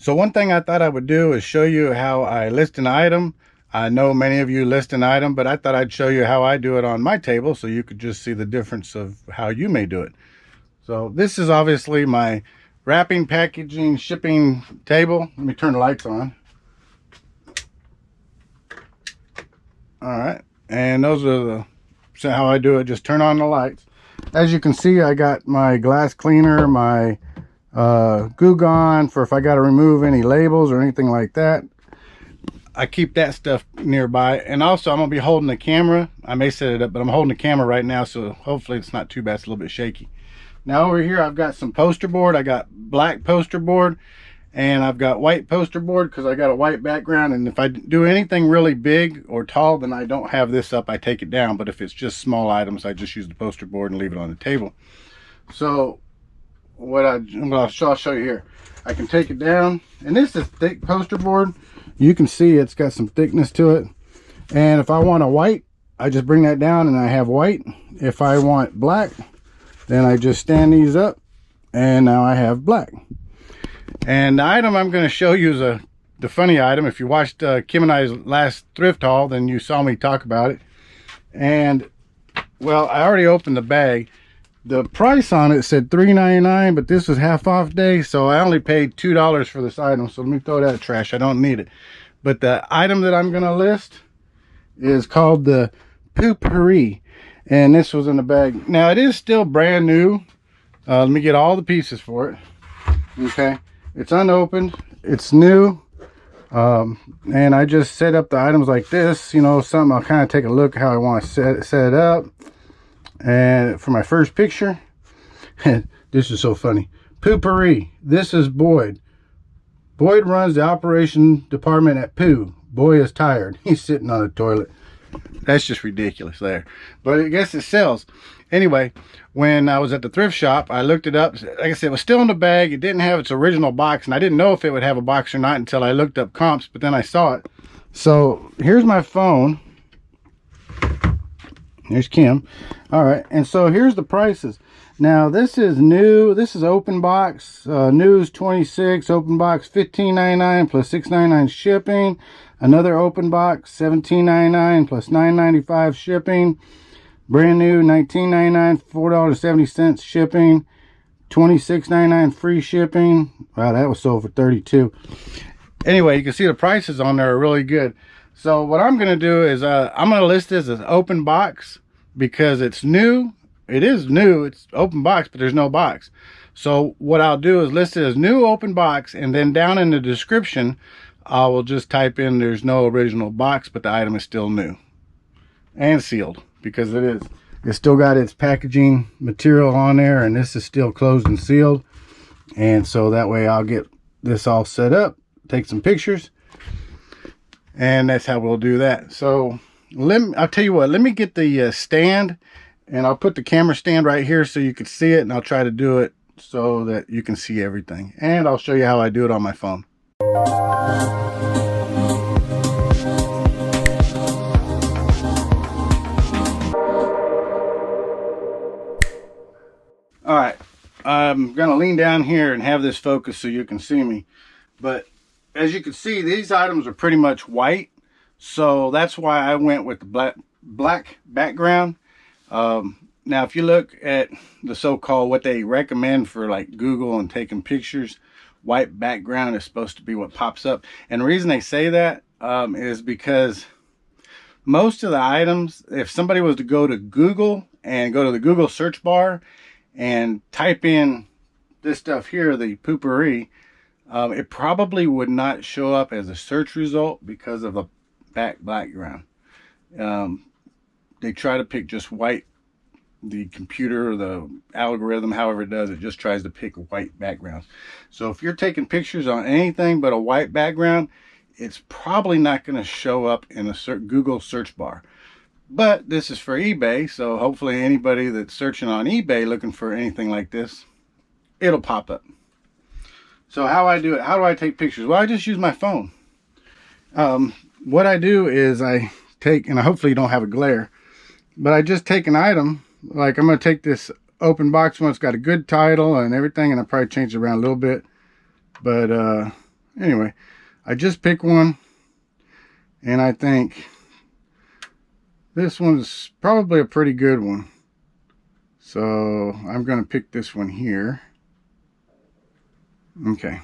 So one thing I thought I would do is show you how I list an item. I know many of you list an item, but I thought I'd show you how I do it on my table so you could just see the difference of how you may do it. So this is obviously my wrapping, packaging, shipping table. Let me turn the lights on. All right, and those are how I do it. Just turn on the lights. As you can see, I got my glass cleaner, my Goo Gone for if I got to remove any labels or anything like that. I keep that stuff nearby. And also I'm gonna be holding the camera. I may set it up, but I'm holding the camera right now, so hopefully it's not too bad. It's a little bit shaky. Now over here I've got some poster board. I got black poster board and I've got white poster board because I got a white background, and if I do anything really big or tall, then I don't have this up, I take it down. But if it's just small items, I just use the poster board and leave it on the table. So I'll show you here. I can take it down, and this is thick poster board. You can see it's got some thickness to it. And if I want a white, I just bring that down and I have white. If I want black, then I just stand these up and now I have black. And the item I'm going to show you is the funny item. If you watched Kim and I's last thrift haul, then you saw me talk about it. And well, I already opened the bag. The price on it said $3.99, but this was half off day, so I only paid $2 for this item. So let me throw that in the trash. I don't need it. But the item that I'm going to list is called the Potpourri, and this was in the bag. Now it is still brand new. Let me get all the pieces for it. Okay, it's unopened, it's new, and I just set up the items like this. You know, something I'll kind of take a look how I want to set it up. And for my first picture, this is so funny. Potpourri. This is Boyd. Boyd runs the operation department at Pooh. Boy is tired. He's sitting on the toilet. That's just ridiculous there. But I guess it sells. Anyway, when I was at the thrift shop, I looked it up. Like I said, it was still in the bag. It didn't have its original box, and I didn't know if it would have a box or not until I looked up comps, but then I saw it. So here's my phone. Here's Kim. All right, and so here's the prices. Now this is new. This is open box. New is $26. Open box $15.99 plus $6.99 shipping. Another open box $17.99 plus $9.95 shipping. Brand new $19.99, $4.70 shipping. $26.99 free shipping. Wow, that was sold for $32. Anyway, you can see the prices on there are really good. So what I'm going to do is I'm going to list this as open box because it's new. It is new. It's open box, but there's no box. So what I'll do is list it as new open box, and then down in the description, I will just type in there's no original box, but the item is still new and sealed because it is. It's still got its packaging material on there, and this is still closed and sealed. And so that way I'll get this all set up, take some pictures, and that's how we'll do that. So I'll tell you what, let me get the stand, and I'll put the camera stand right here so you can see it, and I'll try to do it so that you can see everything. And I'll show you how I do it on my phone. All right, I'm gonna lean down here and have this focus so you can see me. But as you can see, these items are pretty much white, so that's why I went with the black background. Now if you look at the so-called what they recommend for like Google and taking pictures, white background is supposed to be what pops up. And the reason they say that is because most of the items, if somebody was to go to Google and go to the Google search bar and type in this stuff here, the Potpourri, it probably would not show up as a search result because of the background. They try to pick just white. The computer, the algorithm, however it does, it just tries to pick white backgrounds. So if you're taking pictures on anything but a white background, it's probably not going to show up in a Google search bar. But this is for eBay, so hopefully anybody that's searching on eBay looking for anything like this, it'll pop up. So how I do it, how do I take pictures? Well, I just use my phone. What I do is I take, and hopefully you don't have a glare, but I just take an item. Like I'm going to take this open box one. It's got a good title and everything, and I'll probably change it around a little bit. But anyway, I just picked one, and I think this one's probably a pretty good one. So I'm going to pick this one here. Okay.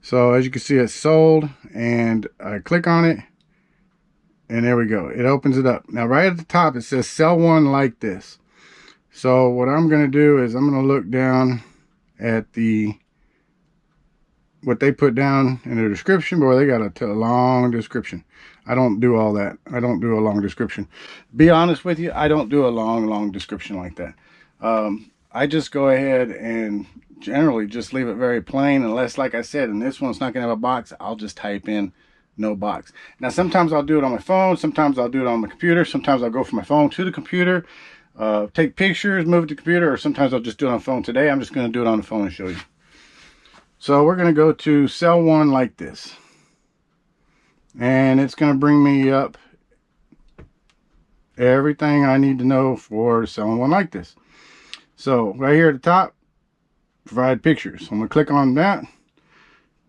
So as you can see, it's sold, and I click on it, and there we go. It opens it up. Now right at the top it says sell one like this. So what I'm going to do is I'm going to look down at what they put down in the description. Boy, they got a long description. I don't do all that. I don't do a long description. Be honest with you, I don't do a long description like that. I just go ahead and generally just leave it very plain, unless, like I said, and this one's not going to have a box, I'll just type in no box. Now sometimes I'll do it on my phone, sometimes I'll do it on the computer, sometimes I'll go from my phone to the computer, take pictures, move it to the computer, or sometimes I'll just do it on the phone. Today I'm just going to do it on the phone and show you. So we're going to go to sell one like this, and it's going to bring me up everything I need to know for selling one like this. So right here at the top, provide pictures. I'm going to click on that,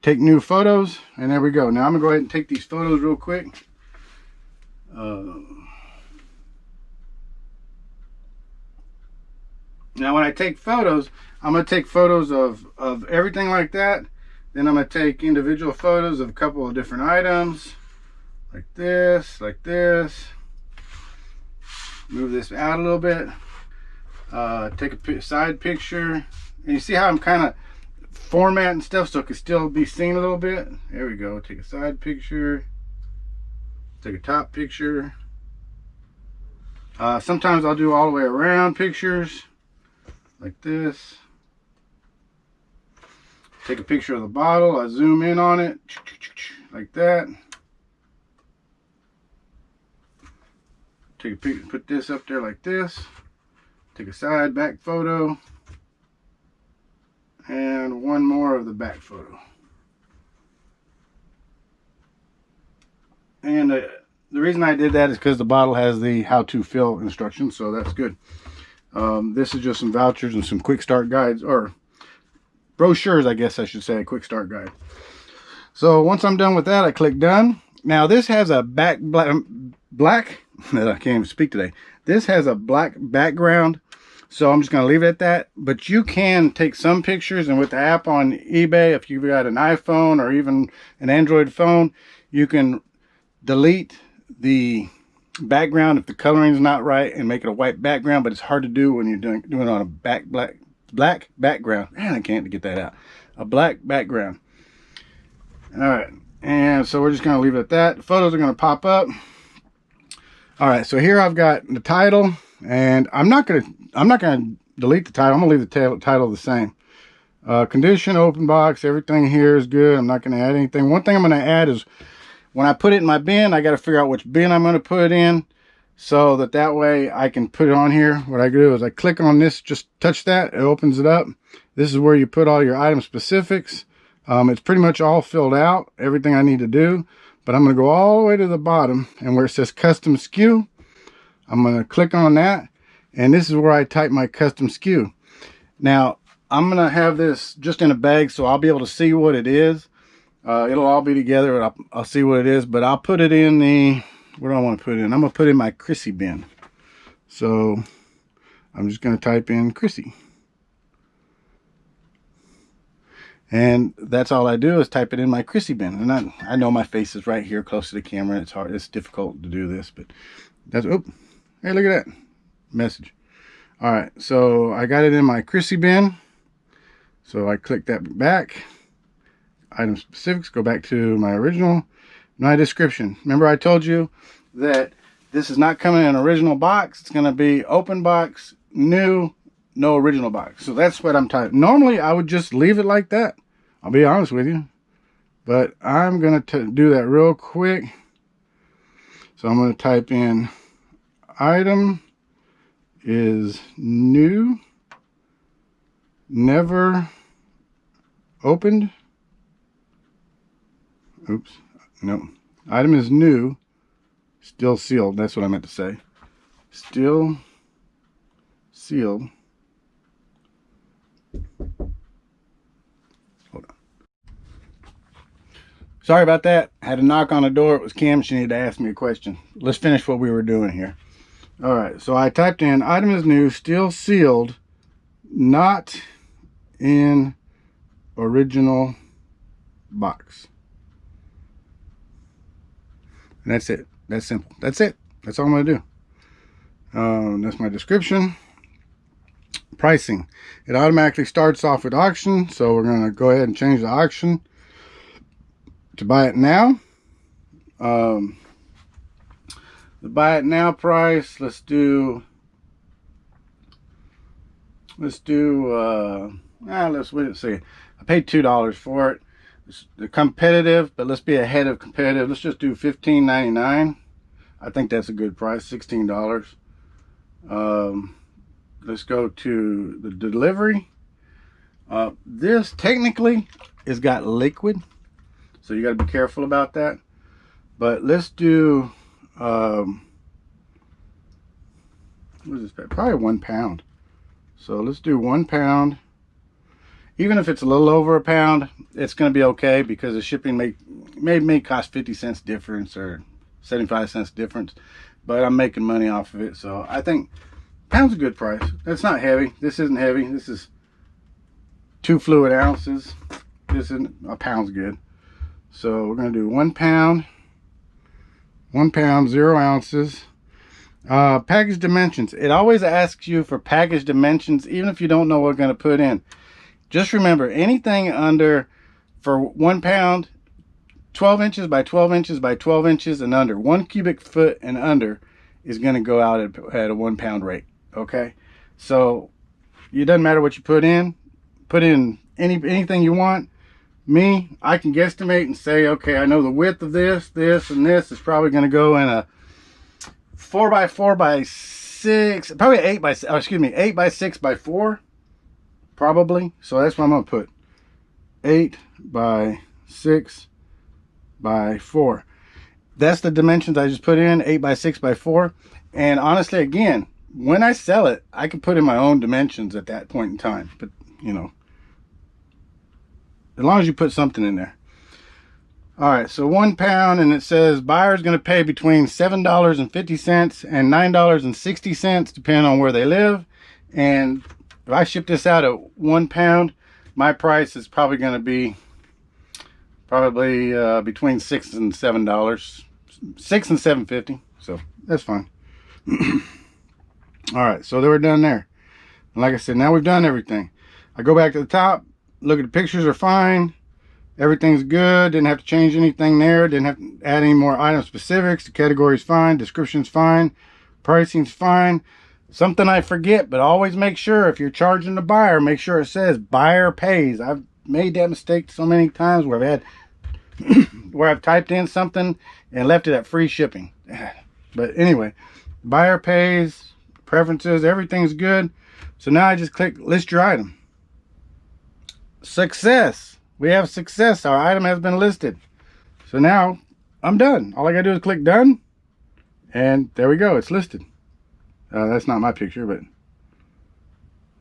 take new photos, and there we go. Now I'm going to go ahead and take these photos real quick. Now when I take photos, I'm going to take photos of everything like that. Then I'm going to take individual photos of a couple of different items, like this, like this. Move this out a little bit. Take a side picture. And you see how I'm kind of formatting stuff so it can still be seen a little bit. There we go. Take a side picture. Take a top picture. Sometimes I'll do all the way around pictures, like this. Take a picture of the bottle. I zoom in on it, like that. Take a picture, put this up there like this. Take a side back photo. And one more of the back photo. And the reason I did that is because the bottle has the how to fill instructions, so that's good. This is just some vouchers and some quick start guides, or brochures, I guess I should say, a quick start guide. So once I'm done with that, I click done. Now this has a black I can't even speak today. This has a black background, so I'm just going to leave it at that. But you can take some pictures, and with the app on eBay, if you've got an iPhone or even an Android phone, you can delete the background if the coloring is not right and make it a white background. But it's hard to do when you're doing it on a black background. Man, I can't get that out. A black background. All right, and so we're just going to leave it at that. The photos are going to pop up. All right, so here I've got the title, and I'm not gonna delete the title. I'm gonna leave the title the same. Condition, open box, everything here is good. I'm not gonna add anything. One thing I'm gonna add is when I put it in my bin, I got to figure out which bin I'm gonna put it in, so that way I can put it on here. What I do is I click on this, just touch that, it opens it up. This is where you put all your item specifics. It's pretty much all filled out, everything I need to do. But I'm going to go all the way to the bottom, and where it says custom Skew, I'm going to click on that, and this is where I type my custom Skew. Now I'm going to have this just in a bag, so I'll be able to see what it is. It'll all be together, and I'll see what it is, but I'll put it in the, what do I want to put in? I'm going to put in my Chrissy bin. So I'm just going to type in Chrissy. And that's all I do is type it in my Chrissy bin. And I know my face is right here close to the camera. It's hard, it's difficult to do this, but that's, oh, hey, look at that message. All right, so I got it in my Chrissy bin. So I click that back. Item specifics, go back to my original. My description. Remember I told you that this is not coming in an original box. It's going to be open box, new, no original box. So that's what I'm typing. Normally I would just leave it like that, I'll be honest with you, but I'm going to do that real quick. So I'm going to type in item is new, never opened. Oops, no. Item is new, still sealed. That's what I meant to say. Still sealed. Hold on. Sorry about that. I had a knock on the door. It was Kim. She needed to ask me a question. Let's finish what we were doing here. All right, so I typed in item is new, still sealed, not in original box. And that's it. That's simple. That's it. That's all I'm going to do. That's my description. Pricing. It automatically starts off with auction, so we're going to go ahead and change the auction to buy it now. The buy it now price, let's wait and see. I paid $2 for it. They're competitive, but let's be ahead of competitive. Let's just do $15.99. I think that's a good price, $16. Let's go to the delivery. This technically has got liquid, so you got to be careful about that. But let's do what is this? Probably 1 pound. So let's do 1 pound. Even if it's a little over a pound, it's going to be okay because the shipping may cost 50 cents difference or 75 cents difference, but I'm making money off of it, so I think pound's a good price. That's not heavy. This isn't heavy. This is 2 fluid ounces. This isn't a pound's good. So we're going to do 1 pound. 1 pound, 0 ounces. Package dimensions. It always asks you for package dimensions, even if you don't know what we're going to put in. Just remember, anything under, for 1 pound, 12 inches by 12 inches by 12 inches and under, 1 cubic foot and under is going to go out at a 1 pound rate. Okay? So it doesn't matter what you put in. Put in anything you want. Me, I can guesstimate and say, okay, I know the width of this, and this is probably going to go in a 4 by 4 by 6, probably 8 by 6 by 4, probably. So that's what I'm going to put. 8 by 6 by 4. That's the dimensions I just put in, 8 by 6 by 4. And honestly, again, when I sell it, I can put in my own dimensions at that point in time. But, you know, as long as you put something in there. All right, so 1 pound, and it says buyer's going to pay between $7.50 and $9.60, depending on where they live. And if I ship this out at 1 pound, my price is probably going to be between $6 and $7, $6 and $7.50. So that's fine. All right, so they were done there. And like I said, now we've done everything. I go back to the top. Look at the pictures are fine. Everything's good. Didn't have to change anything there. Didn't have to add any more item specifics. The category's fine. Description's fine. Pricing's fine. Something I forget, but always make sure if you're charging the buyer, make sure it says buyer pays. I've made that mistake so many times where I've typed in something and left it at free shipping. But anyway, buyer pays, preferences, everything's good. So now I just click list your item. Success. We have success. Our item has been listed. So now I'm done. All I gotta do is click done, and there we go. It's listed. That's not my picture, but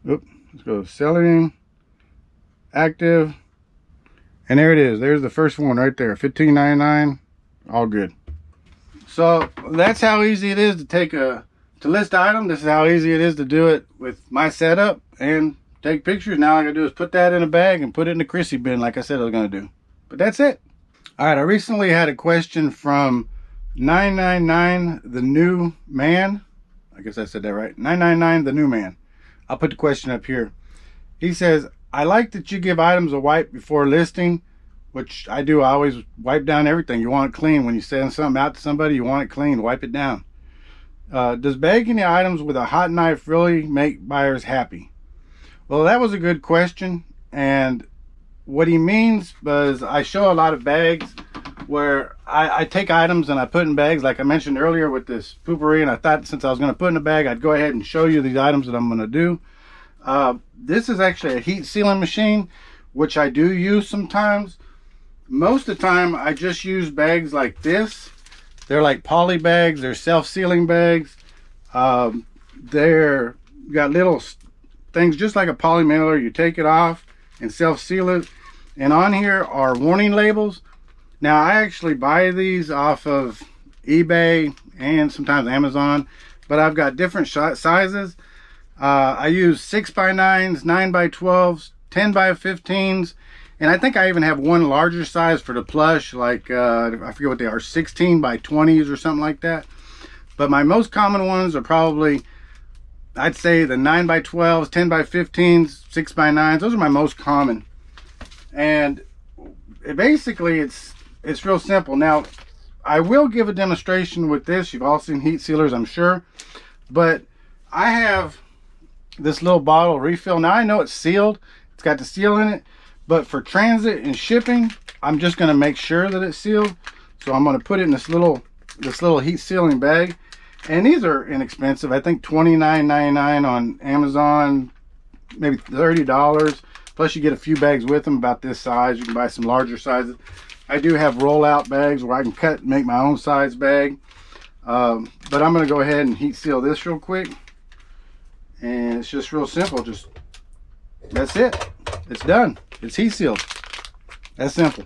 let's go selling, active, and there it is. There's the first one right there. $15.99. All good. So that's how easy it is to list item. This is how easy it is to do it with my setup and take pictures. Now all I gotta do is put that in a bag and put it in the Chrissy bin like I said I was gonna do. But that's it. All right, I recently had a question from 999 the new man. I guess I said that right. 999 the new man. I'll put the question up here. He says, I like that you give items a wipe before listing, which I do. I always wipe down everything. You want it clean. When you send something out to somebody, you want it clean. Wipe it down. Does bagging the items with a hot knife really make buyers happy? Well, that was a good question, and what he means was I show a lot of bags where I take items and I put in bags, like I mentioned earlier with this poopery, and I thought since I was going to put in a bag, I'd go ahead and show you these items that I'm going to do. This is actually a heat sealing machine, which I do use sometimes. Most of the time, I just use bags like this. They're like poly bags. They're self-sealing bags. They're got little things just like a poly mailer. You take it off and self-seal it, and on here are warning labels. Now I actually buy these off of eBay and sometimes Amazon, but I've got different sizes. I use 6x9s, 9x12s, 10x15s, and I think I even have one larger size for the plush, like I forget what they are, 16x20s or something like that. But my most common ones are probably, I'd say, the 9x12s, 10x15s, 6x9s. Those are my most common. And basically it's real simple. Now I will give a demonstration with this. You've all seen heat sealers, I'm sure, but I have this little bottle refill. Now I know it's sealed, it's got the seal in it, but for transit and shipping, I'm just going to make sure that it's sealed. So I'm going to put it in this little heat sealing bag. And these are inexpensive. I think $29.99 on Amazon, maybe $30. Plus you get a few bags with them about this size. You can buy some larger sizes. I do have rollout bags where I can cut and make my own size bag. But I'm going to go ahead and heat seal this real quick. And it's just real simple. Just, that's it. It's done. It's heat sealed. That's simple.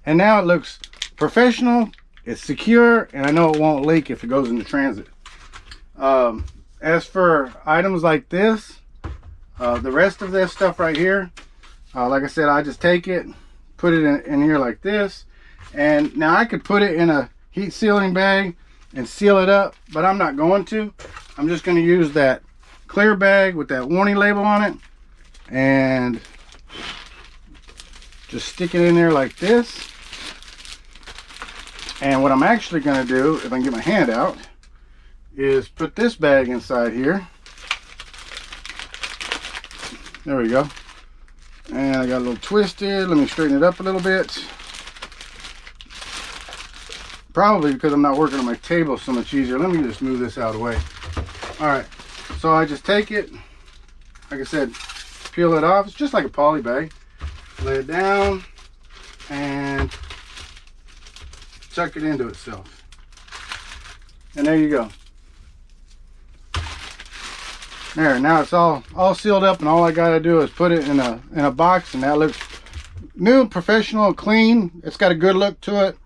And now it looks professional. It's secure, and I know it won't leak if it goes into transit. As for items like this, the rest of this stuff right here, like I said, I just take it, put it in here like this, and now I could put it in a heat sealing bag and seal it up, but I'm not going to. I'm just going to use that clear bag with that warning label on it and just stick it in there like this. And what I'm actually going to do, if I can get my hand out, is put this bag inside here. There we go. And I got a little twisted. Let me straighten it up a little bit. Probably because I'm not working on my table so much easier. Let me just move this out of the way. Alright, so I just take it, like I said, peel it off. It's just like a poly bag. Lay it down and tuck it into itself. And there you go. There, now it's all sealed up, and all I gotta do is put it in a box, and that looks new, professional, clean. It's got a good look to it.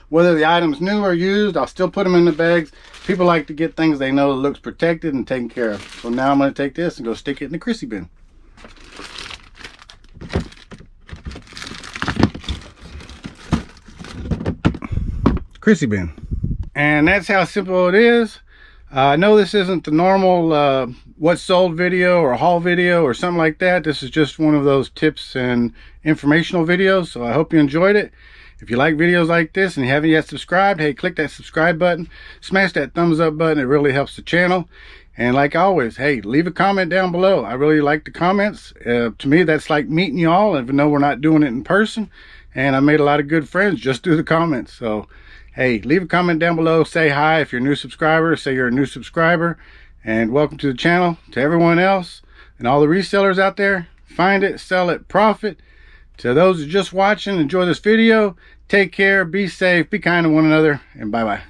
Whether the item's new or used, I'll still put them in the bags. People like to get things they know looks protected and taken care of. So now I'm gonna take this and go stick it in the Chrissy bin. Chrissy bin. And that's how simple it is. I know this isn't the normal what's sold video or haul video or something like that. This is just one of those tips and informational videos, so I hope you enjoyed it. If you like videos like this and you haven't yet subscribed, hey, click that subscribe button, smash that thumbs up button. It really helps the channel. And like always, hey, leave a comment down below. I really like the comments. To me, that's like meeting y'all, even though we're not doing it in person. And I made a lot of good friends just through the comments. So hey, leave a comment down below. Say hi if you're a new subscriber. Say you're a new subscriber. And welcome to the channel. To everyone else and all the resellers out there, find it, sell it, profit. To those who are just watching, enjoy this video. Take care, be safe, be kind to one another, and bye-bye.